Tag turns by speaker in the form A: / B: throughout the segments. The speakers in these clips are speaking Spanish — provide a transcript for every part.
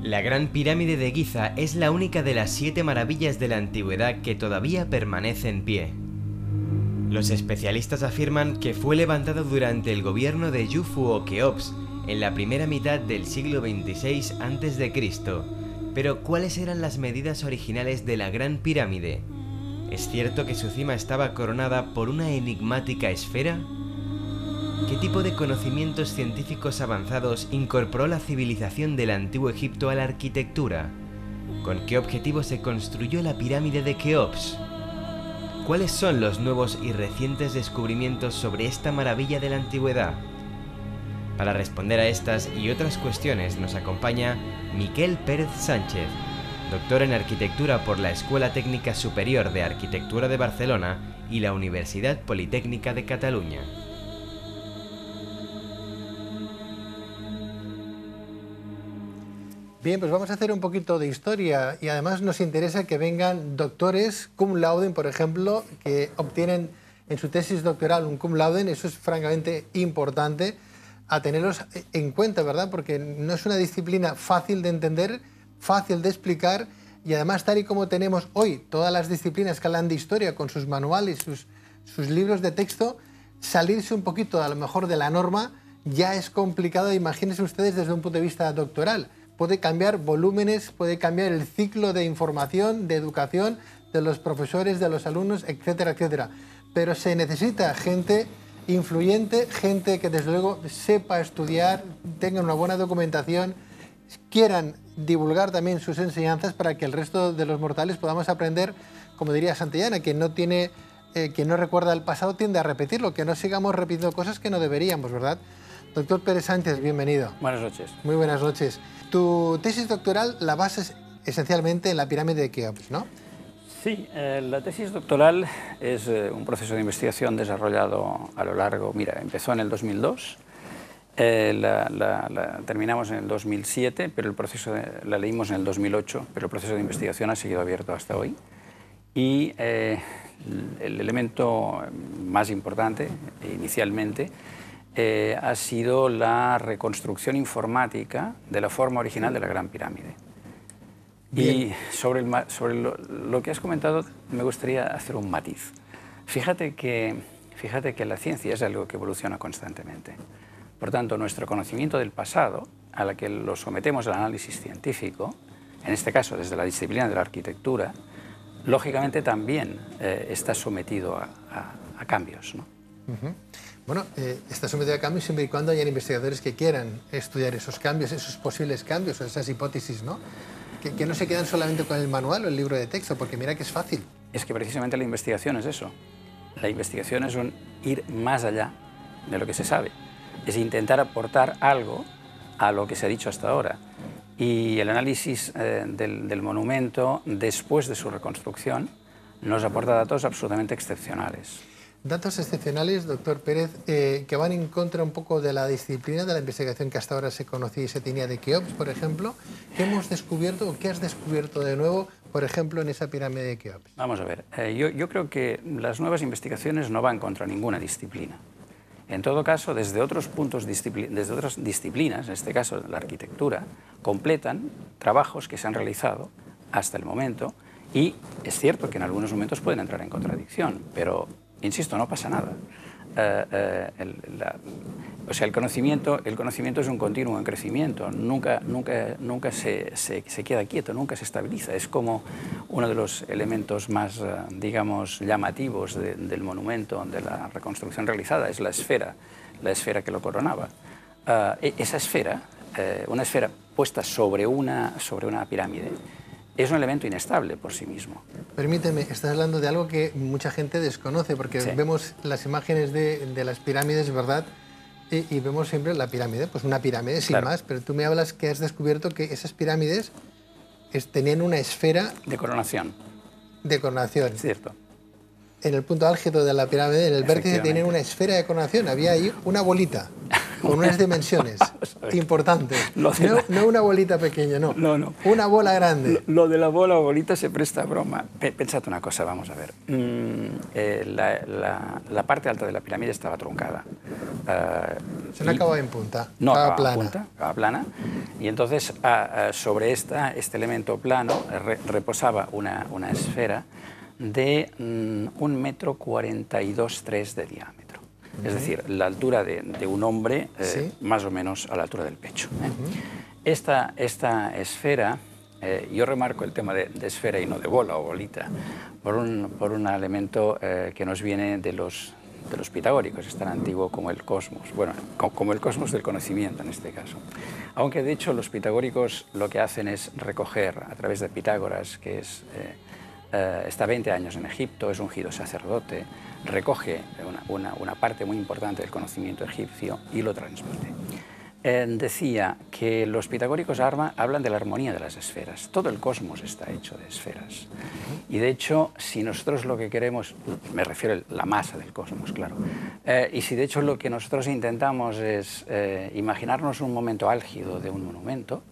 A: La Gran Pirámide de Giza es la única de las 7 maravillas de la antigüedad que todavía permanece en pie. Los especialistas afirman que fue levantado durante el gobierno de Jufu o Keops, en la primera mitad del siglo XXVI a.C. Pero, ¿cuáles eran las medidas originales de la Gran Pirámide? ¿Es cierto que su cima estaba coronada por una enigmática esfera? ¿Qué tipo de conocimientos científicos avanzados incorporó la civilización del antiguo Egipto a la arquitectura? ¿Con qué objetivo se construyó la pirámide de Keops? ¿Cuáles son los nuevos y recientes descubrimientos sobre esta maravilla de la antigüedad? Para responder a estas y otras cuestiones nos acompaña Miquel Pérez Sánchez, doctor en Arquitectura por la Escuela Técnica Superior de Arquitectura de Barcelona y la Universidad Politécnica de Cataluña.
B: Bien, pues vamos a hacer un poquito de historia y además nos interesa que vengan doctores cum laude, por ejemplo, que obtienen en su tesis doctoral un cum laude. Eso es francamente importante a tenerlos en cuenta, ¿verdad? Porque no es una disciplina fácil de entender, fácil de explicar y además tal y como tenemos hoy todas las disciplinas que hablan de historia con sus manuales, sus libros de texto, salirse un poquito a lo mejor de la norma ya es complicado. Imagínense ustedes desde un punto de vista doctoral. Puede cambiar volúmenes, puede cambiar el ciclo de información, de educación, de los profesores, de los alumnos, etcétera, etcétera. Pero se necesita gente influyente, gente que desde luego sepa estudiar, tenga una buena documentación, quieran divulgar también sus enseñanzas para que el resto de los mortales podamos aprender, como diría Santillana, que no recuerda el pasado tiende a repetirlo, que no sigamos repitiendo cosas que no deberíamos, ¿verdad? Doctor Pérez Sánchez, bienvenido.
C: Buenas noches.
B: Muy buenas noches. Tu tesis doctoral la basas esencialmente en la pirámide de Keops, ¿no?
C: Sí, la tesis doctoral es un proceso de investigación desarrollado a lo largo, empezó en el 2002, la terminamos en el 2007, pero la leímos en el 2008, pero el proceso de investigación ha seguido abierto hasta hoy. Y el elemento más importante, inicialmente, ha sido la reconstrucción informática de la forma original de la Gran Pirámide. Bien. Y sobre lo que has comentado, me gustaría hacer un matiz. Fíjate que la ciencia es algo que evoluciona constantemente. Por tanto, nuestro conocimiento del pasado, a la que lo sometemos al análisis científico, en este caso desde la disciplina de la arquitectura, lógicamente también está sometido a cambios, ¿no?
B: Bueno, está sometido a cambios siempre y cuando hayan investigadores que quieran estudiar esos cambios, esos posibles cambios, esas hipótesis, ¿no? Que no se quedan solamente con el manual o el libro de texto, porque mira que es fácil.
C: Es que precisamente la investigación es eso. La investigación es ir más allá de lo que se sabe. Es intentar aportar algo a lo que se ha dicho hasta ahora. Y el análisis del monumento, después de su reconstrucción, nos aporta datos absolutamente excepcionales.
B: Datos excepcionales, doctor Pérez, que van en contra un poco de la disciplina de la investigación que hasta ahora se conocía y se tenía de Keops, por ejemplo. ¿Qué hemos descubierto o qué has descubierto de nuevo, por ejemplo, en esa pirámide de Keops?
C: Vamos a ver, yo creo que las nuevas investigaciones no van contra ninguna disciplina. En todo caso, desde otras disciplinas, en este caso la arquitectura, completan trabajos que se han realizado hasta el momento y es cierto que en algunos momentos pueden entrar en contradicción, pero insisto, no pasa nada. El conocimiento es un continuo en crecimiento, nunca se queda quieto, nunca se estabiliza. Es como uno de los elementos más, digamos, llamativos del monumento, de la reconstrucción realizada, es la esfera que lo coronaba. Esa esfera, una esfera puesta sobre una pirámide, es un elemento inestable por sí mismo.
B: Permíteme, estás hablando de algo que mucha gente desconoce, porque sí, vemos las imágenes de las pirámides, ¿verdad? Y vemos siempre la pirámide, pues una pirámide sin más, pero tú me hablas que has descubierto que esas pirámides tenían una esfera...
C: De coronación.
B: De coronación.
C: Cierto.
B: En el punto álgido de la pirámide, en el vértice, tenían una esfera de coronación, había ahí una bolita. con unas dimensiones importantes. No una bolita pequeña, no.
C: No.
B: Una bola grande.
C: Lo de la bola o bolita se presta a broma. Pensad una cosa, vamos a ver. La parte alta de la pirámide estaba truncada.
B: Se no acababa en punta.
C: No,
B: acaba
C: plana. Punta, acaba plana. Y entonces sobre este elemento plano reposaba una esfera de 1,42 m de diámetro. Es decir, la altura de un hombre,
B: ¿sí?
C: Más o menos a la altura del pecho. Esta esfera, yo remarco el tema de esfera y no de bola o bolita, por un elemento que nos viene de los pitagóricos, es tan antiguo como el cosmos, bueno, como el cosmos del conocimiento en este caso. Aunque de hecho los pitagóricos lo que hacen es recoger a través de Pitágoras, que está 20 años en Egipto, es ungido sacerdote, recoge una parte muy importante del conocimiento egipcio y lo transmite. Decía que los pitagóricos hablan de la armonía de las esferas. Todo el cosmos está hecho de esferas. Y de hecho, si nosotros lo que queremos, me refiero a la masa del cosmos, claro, y si de hecho lo que nosotros intentamos es imaginarnos un momento álgido de un monumento,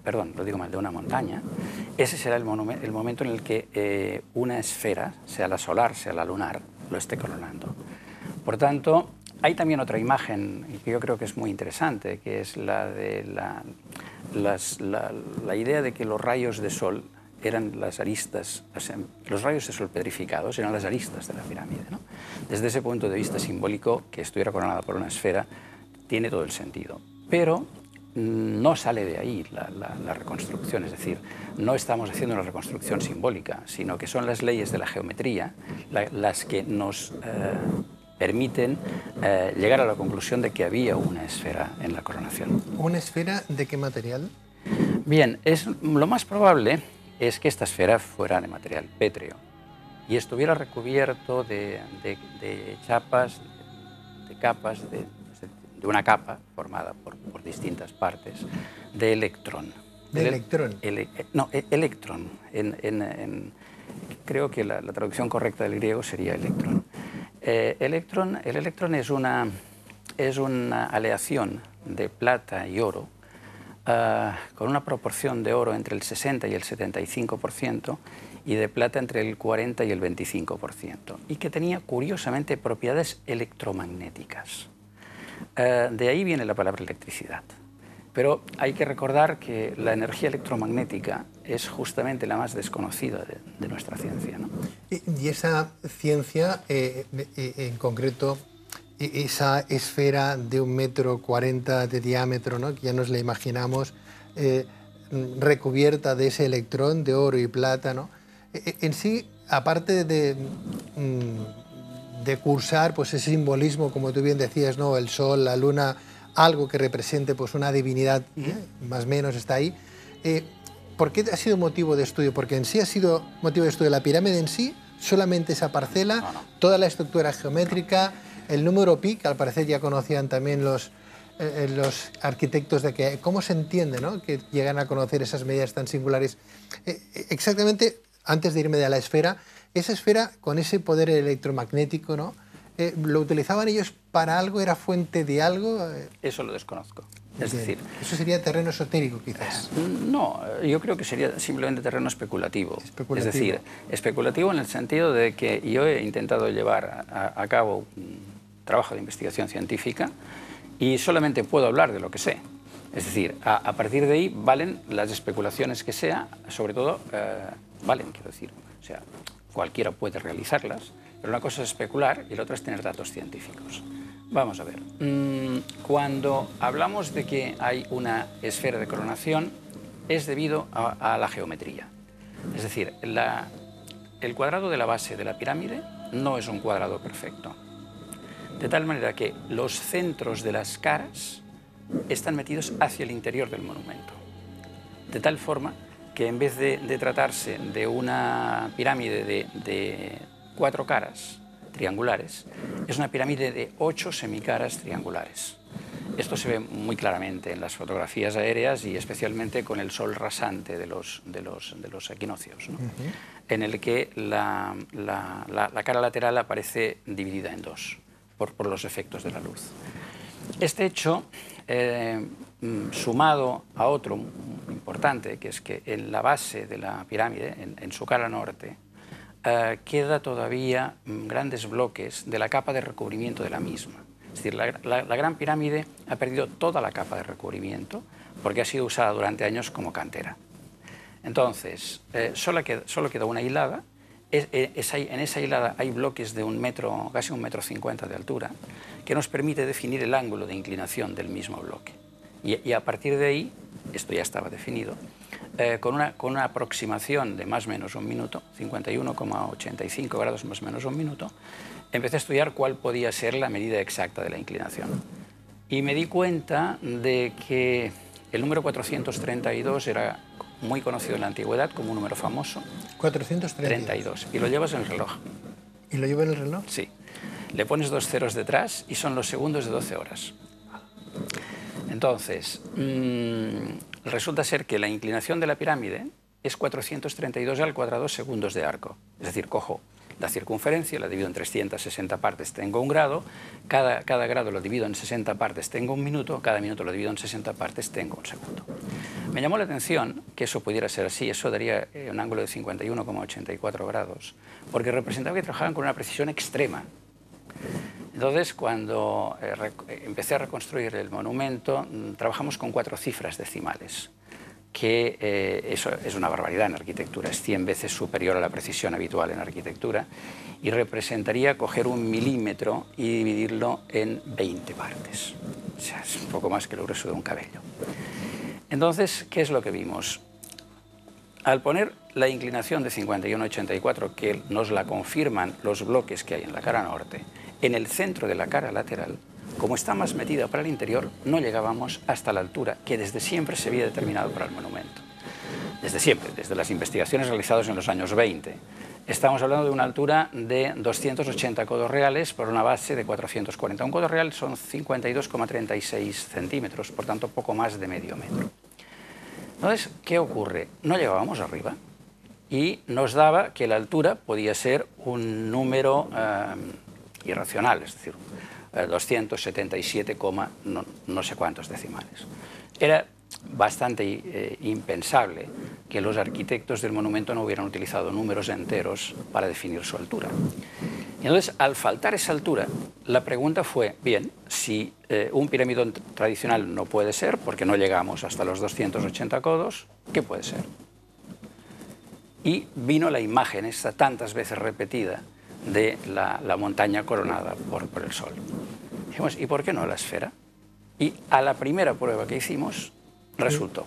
C: perdón, lo digo mal, de una montaña, ese será el momento en el que una esfera, sea la solar, sea la lunar, lo esté coronando. Por tanto, hay también otra imagen que yo creo que es muy interesante, que es la de la idea de que los rayos de sol eran las aristas, o sea, los rayos de sol petrificados eran las aristas de la pirámide, ¿no? Desde ese punto de vista simbólico, que estuviera coronada por una esfera, tiene todo el sentido. Pero no sale de ahí la reconstrucción, es decir, no estamos haciendo una reconstrucción simbólica, sino que son las leyes de la geometría las que nos permiten llegar a la conclusión de que había una esfera en la coronación.
B: ¿Una esfera de qué material?
C: Bien, lo más probable es que esta esfera fuera de material pétreo y estuviera recubierto de chapas, de capas, de una capa formada por distintas partes de electrón.
B: ¿De electrón?
C: No, electrón. Creo que la traducción correcta del griego sería electrón. El electrón es una aleación de plata y oro con una proporción de oro entre el 60 y el 75% y de plata entre el 40 y el 25%, y que tenía curiosamente propiedades electromagnéticas. De ahí viene la palabra electricidad. Pero hay que recordar que la energía electromagnética es justamente la más desconocida de nuestra ciencia, ¿no?
B: Y esa ciencia, en concreto, esa esfera de 1,40 m de diámetro, ¿no?, que ya nos la imaginamos, recubierta de ese electrón de oro y plata, ¿no? En sí, aparte de cursar pues ese simbolismo, como tú bien decías, ¿no?, el sol, la luna, algo que represente pues una divinidad, más o menos está ahí. ¿Por qué ha sido motivo de estudio? Porque en sí ha sido motivo de estudio la pirámide en sí, solamente esa parcela,
C: no.
B: Toda la estructura geométrica, el número pi, que al parecer ya conocían también los arquitectos de que cómo se entiende, ¿no?, que llegan a conocer esas medidas tan singulares. Exactamente, antes de irme de la esfera, esa esfera con ese poder electromagnético, ¿no?, ¿lo utilizaban ellos para algo? ¿Era fuente de algo?
C: Eso lo desconozco. Es decir,
B: eso sería terreno esotérico, quizás.
C: No, yo creo que sería simplemente terreno especulativo. Es decir, especulativo en el sentido de que yo he intentado llevar a cabo un trabajo de investigación científica y solamente puedo hablar de lo que sé. Es decir, a partir de ahí valen las especulaciones que sea, sobre todo valen, quiero decir. O sea, cualquiera puede realizarlas, pero una cosa es especular y la otra es tener datos científicos. Vamos a ver, cuando hablamos de que hay una esfera de coronación es debido a la geometría. Es decir, el cuadrado de la base de la pirámide no es un cuadrado perfecto. De tal manera que los centros de las caras están metidos hacia el interior del monumento. De tal forma que en vez de tratarse de una pirámide de 4 caras triangulares, es una pirámide de 8 semicaras triangulares. Esto se ve muy claramente en las fotografías aéreas y especialmente con el sol rasante de los equinoccios, ¿no? En el que la cara lateral aparece dividida en dos por los efectos de la luz. Este hecho, sumado a otro importante, que es que en la base de la pirámide, en su cara norte, queda todavía grandes bloques de la capa de recubrimiento de la misma. Es decir, la Gran Pirámide ha perdido toda la capa de recubrimiento porque ha sido usada durante años como cantera. Entonces, solo queda una hilada. En esa hilada hay bloques de casi 1,50 m de altura, que nos permite definir el ángulo de inclinación del mismo bloque. Y a partir de ahí, esto ya estaba definido, con una aproximación de más o menos un minuto, 51,85 grados más o menos un minuto, empecé a estudiar cuál podía ser la medida exacta de la inclinación. Y me di cuenta de que el número 432 era muy conocido en la antigüedad como un número famoso.
B: 432.
C: Y lo llevas en el reloj.
B: ¿Y lo lleva en el reloj?
C: Sí. Le pones 2 ceros detrás y son los segundos de 12 horas. Entonces, resulta ser que la inclinación de la pirámide es 432 al cuadrado segundos de arco. Es decir, cojo la circunferencia, la divido en 360 partes, tengo 1 grado, cada grado lo divido en 60 partes, tengo 1 minuto, cada minuto lo divido en 60 partes, tengo 1 segundo. Me llamó la atención que eso pudiera ser así, eso daría un ángulo de 51,84 grados, porque representaba que trabajaban con una precisión extrema. Entonces, cuando empecé a reconstruir el monumento, trabajamos con 4 cifras decimales, que eso es una barbaridad en arquitectura, es 100 veces superior a la precisión habitual en arquitectura, y representaría coger 1 milímetro y dividirlo en 20 partes. O sea, es un poco más que el grueso de un cabello. Entonces, ¿qué es lo que vimos? Al poner la inclinación de 51,84, que nos la confirman los bloques que hay en la cara norte, en el centro de la cara lateral, como está más metida para el interior, no llegábamos hasta la altura que desde siempre se había determinado para el monumento. Desde siempre, desde las investigaciones realizadas en los años 20. Estamos hablando de una altura de 280 codos reales por una base de 440. Un codo real son 52,36 centímetros, por tanto poco más de medio metro. Entonces, ¿qué ocurre? No llegábamos arriba y nos daba que la altura podía ser un número irracional, es decir, 277, no sé cuántos decimales. Era bastante impensable que los arquitectos del monumento no hubieran utilizado números enteros para definir su altura. Y entonces, al faltar esa altura, la pregunta fue, bien, si un piramidón tradicional no puede ser, porque no llegamos hasta los 280 codos, ¿qué puede ser? Y vino la imagen, esta tantas veces repetida, de la montaña coronada por el sol. Dijimos, ¿y por qué no la esfera? Y a la primera prueba que hicimos, resultó.